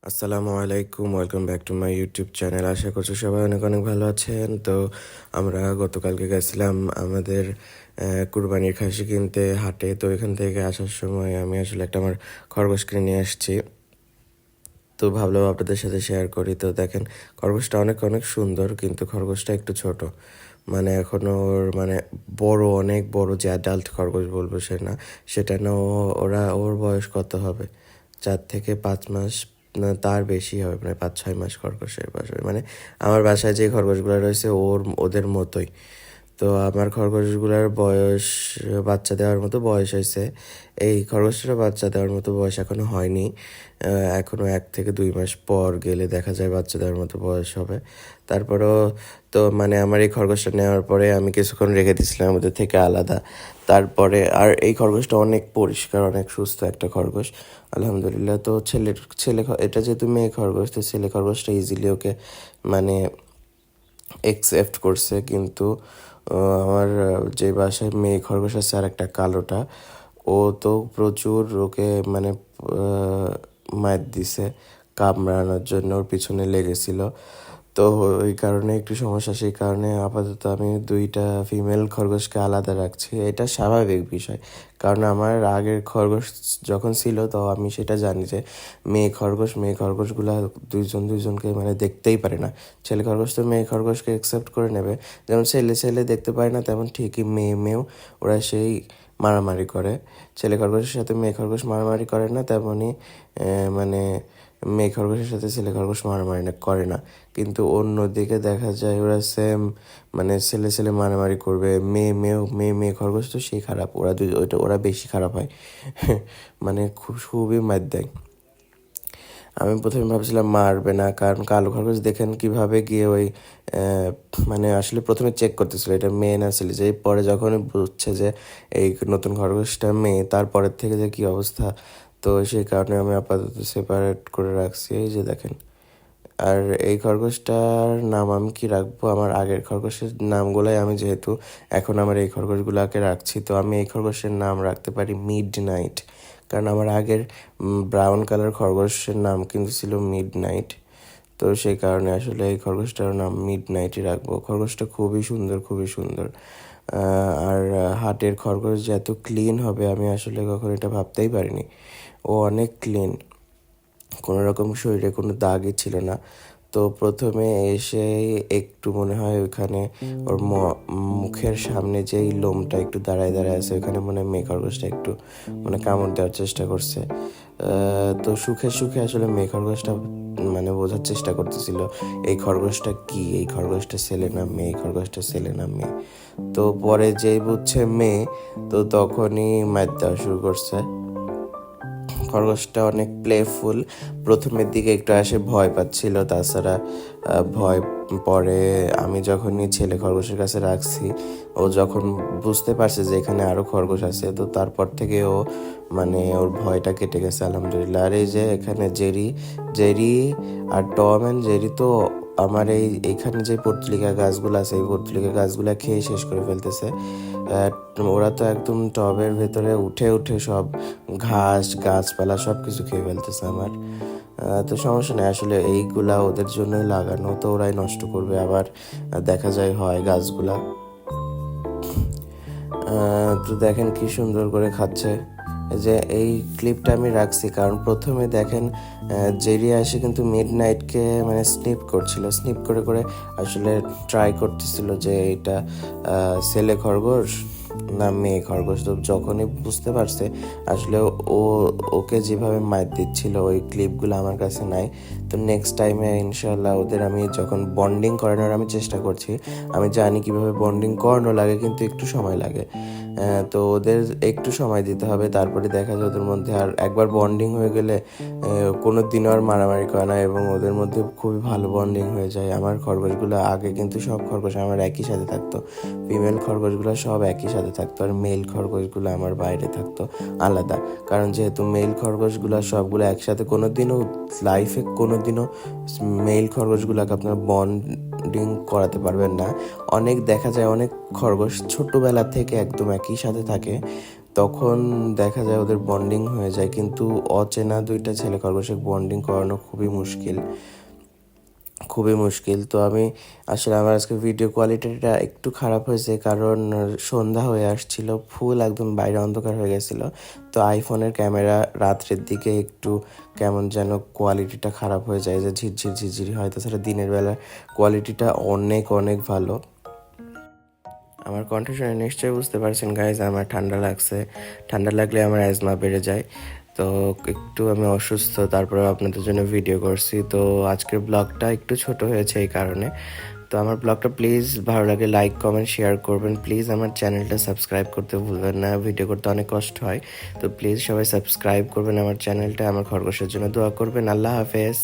আসসালামু আলাইকুম, welcome back to my YouTube channel. আশা করছি সবাই অনেক অনেক ভালো আছেন। তো আমরা গতকালকে গেছিলাম আমাদের কুরবানির খাসি কিনতে হাটে। তো এখান থেকে আসার সময় আমি আসলে একটা আমার খরগোশ কিনে নিয়ে আসছি। তো ভাবলাম আপনাদের সাথে শেয়ার করি। তো দেখেন, খরগোশটা অনেক অনেক সুন্দর, কিন্তু খরগোশটা একটু ছোট। মানে এখনো ওর মানে বড়, অনেক বড় যে অ্যাডাল্ট খরগোশ বলবো সে না, সেটা না। ওর বয়স কত হবে? 4 থেকে 5 মাস, না তার বেশি হবে, মানে 5-6 মাস খরগোশের বয়স হবে। মানে আমার বাসায় যে খরগোশগুলো রয়েছে ওদের মতোই। তো আমার খরগোশগুলোর বয়স বাচ্চা দেওয়ার মতো বয়স হয়েছে। এই খরগোশের বাচ্চা দেওয়ার মতো বয়স এখনো হয়নি। এখনো 1 থেকে 2 মাস পর গেলে দেখা যায় বাচ্চা দেওয়ার মতো বয়স হবে। তারপরেও তো মানে আমার এই খরগোশটা নেওয়ার পরে আমি কিছুক্ষণ রেখে দিয়েছিলাম ওদের থেকে আলাদা। তারপরে আর এই খরগোশটা অনেক পরিষ্কার, অনেক সুস্থ একটা খরগোশ, আলহামদুলিল্লাহ। তো এটা যেহেতু মেয়ে খরগোশ, তো ছেলে খরগোশটা ইজিলি ওকে মানে একসেপ্ট করছে। কিন্তু আমার যে বাসায় মেয়ে খরগোশ আছে আর একটা কালোটা, ও তো প্রচুর ওকে মানে মাইর দিছে, কামড়ানোর জন্য ওর পিছনে লেগেছিল। তো ওই কারণে একটু সমস্যা, সেই কারণে আপাতত আমি 2টা ফিমেল খরগোশকে আলাদা রাখছি। এটা স্বাভাবিক বিষয়, কারণ আমার আগের খরগোশ যখন ছিল তো আমি সেটা জানি যে মেয়ে খরগোশগুলা দুইজনকে মানে দেখতেই পারে না। ছেলে খরগোশ তো মেয়ে খরগোশকে অ্যাকসেপ্ট করে নেবে। যেমন ছেলে ছেলে দেখতে পারে না, তেমন ঠিকই মেয়েও ওরা সেই মারামারি করে। ছেলে খরগোশের সাথে মেয়ে খরগোশ মারামারি করে না, তেমনই মানে মেয়ে খরগোশের সাথে ছেলে খরগোশ মারামারি করে না। কিন্তু অন্যদিকে দেখা যায় ওরা সেম, মানে ছেলে ছেলে মারামারি করবে, মেয়ে খরগোশ তো সেই খারাপ, ওরা বেশি খারাপ হয়। মানে খুবই মার দেয়। আমি প্রথমে ভাবছিলাম মারবে না, কারণ কালো খরগোশ দেখেন কিভাবে গিয়ে ওই মানে আসলে প্রথমে চেক করতেছিল এটা মেয়ে না ছেলে। যে পরে যখন বুঝছে যে এই নতুন খরগোশটা মেয়ে, তারপরের থেকে যে কি অবস্থা। তো সেই কারণে আমি আপাতত সেপারেট করে রাখছি, এই যে দেখেন। আর এই খরগোশটার নাম আমি কি রাখবো, আমার আগের খরগোশের নামগুলাই আমি যেহেতু এখন আমার এই খরগোশগুলোকে রাখছি, তো আমি এই খরগোশের নাম রাখতে পারি মিড নাইট। কারণ আমার আগের ব্রাউন কালার খরগোশের নাম কিন্তু ছিল মিড নাইট। তো সেই কারণে আসলে এই খরগোশটার নাম মিড নাইটই রাখবো। খরগোশটা খুবই সুন্দর, খুবই সুন্দর। আর হাটের খরগোশ যে এত ক্লিন হবে আমি আসলে কখনো এটা ভাবতেই পারিনি। ও অনেক ক্লিন, কোনো রকম শরীরে কোনো দাগই ছিল না। তো প্রথমে এসে একটু মনে হয় ওখানে ওর মুখের সামনে যেই লোমটা একটু দাঁড়ায় দাঁড়ায় আছে, ওখানে মনে হয় মেয়ে খরগোশটা একটু মানে কামড় দেওয়ার চেষ্টা করছে। তো সুখে সুখে আসলে মেয়ে খরগোশটা মানে বোঝার চেষ্টা করতেছিল এই খরগোশটা কি, এই খরগোশটা ছেলে না মেয়ে, এই খরগোশটা ছেলে না মেয়ে। তো পরে যেই বুঝছে মেয়ে, তো তখনই মার দেওয়া শুরু করছে। খরগোশটা অনেক প্লেফুল। প্রথমের দিকে একটু আসে ভয় পাচ্ছিল, তাছাড়া ভয় পরে আমি যখনই ছেলে খরগোশের কাছে রাখছি, ও যখন বুঝতে পারছে যে এখানে আরও খরগোশ আছে, তো তারপর থেকে ও মানে ওর ভয়টা কেটে গেছে আলহামদুলিল্লাহ। আর এই যে এখানে জেরি জেরি আর টম অ্যান্ড জেরি তো আমার এইখানে যে পর্তুলিকা গাছগুলো আছে, এই পর্তুলিকা গাছগুলো খেয়ে শেষ করে ফেলতেছে। ওরা তো একদম টবের ভেতরে উঠে উঠে সব ঘাস গাছপালা সব কিছু খেয়ে ফেলতেছে আমার। তো সমস্যা নেই, আসলে এইগুলা ওদের জন্যই লাগানো, তো ওরাই নষ্ট করবে আবার, দেখা যায় হয় গাছগুলা। তো দেখেন কি সুন্দর করে খাচ্ছে। যে এই ক্লিপটা আমি রাখছি কারণ প্রথমে দেখেন জেরি এসে কিন্তু মিড নাইটকে মানে স্নিপ করে করে আসলে ট্রাই করতেছিল যে এটা ছেলে খরগোশ না মেয়ে খরগোশ। তো যখনই বুঝতে পারছে আসলে ও ওকে যেভাবে মার দিচ্ছিল ওই ক্লিপগুলো আমার কাছে নাই। তো নেক্সট টাইমে ইনশাল্লাহ ওদের আমি যখন বন্ডিং করানোর আমি চেষ্টা করছি, আমি জানি কিভাবে বন্ডিং করানো লাগে, কিন্তু একটু সময় লাগে। তো ওদের একটু সময় দিতে হবে, তারপরে দেখা যায় ওদের মধ্যে আর একবার বন্ডিং হয়ে গেলে কোনো দিনও আর মারামারি করে না, এবং ওদের মধ্যে খুবই ভালো বন্ডিং হয়ে যায়। আমার খরগোশগুলো আগে কিন্তু সব খরগোশ আমার একই সাথে থাকতো, ফিমেল খরগোশগুলো সব একই সাথে থাকতো, আর মেল খরগোশগুলো আমার বাইরে থাকতো আলাদা। কারণ যেহেতু মেল খরগোশগুলো সবগুলো একসাথে কোনোদিনও লাইফে কোনোদিনও মেল খরগোশগুলোকে আপনার বন্ডিং করাতে পারবেন না। অনেক দেখা যায় অনেক খরগোশ ছোট্টবেলা থেকে একদম একই সাথে থাকে, তখন দেখা যায় ওদের বন্ডিং হয়ে যায়, কিন্তু অচেনা দুইটা ছেলে খরগোশের বন্ডিং করানো খুবই মুশকিল, খুবই মুশকিল। তো আমি আসলে আমার আজকে ভিডিও কোয়ালিটিটা একটু খারাপ হয়েছে, কারণ সন্ধ্যা হয়ে আসছিল, ফুল একদম বাইরে অন্ধকার হয়ে গেছিলো। তো আইফোনের ক্যামেরা রাত্রের দিকে একটু কেমন যেন কোয়ালিটিটা খারাপ হয়ে যায়, যে ঝিরঝিরি হয়। তাছাড়া দিনের বেলা কোয়ালিটিটা অনেক অনেক ভালো। আমার কণ্ঠ শুনে নিশ্চয়ই বুঝতে পারছেন গাইজ, আমার ঠান্ডা লাগছে। ঠান্ডা লাগলে আমার অ্যাজমা বেড়ে যায়, তো একটু আমি অসুস্থ, তারপরে আপনাদের জন্য ভিডিও করছি। তো আজকের ব্লগটা একটু ছোট হয়েছে এই কারণে। তো আমার ব্লগটা প্লিজ ভালো লাগে লাইক কমেন্ট শেয়ার করবেন, প্লিজ আমার চ্যানেলটা সাবস্ক্রাইব করতে ভুলবেন না, ভিডিও করতে অনেক কষ্ট হয়। তো প্লিজ সবাই সাবস্ক্রাইব করবেন আমার চ্যানেলটা, আমার খরগোশের জন্য দোয়া করবেন। আল্লাহ হাফেজ।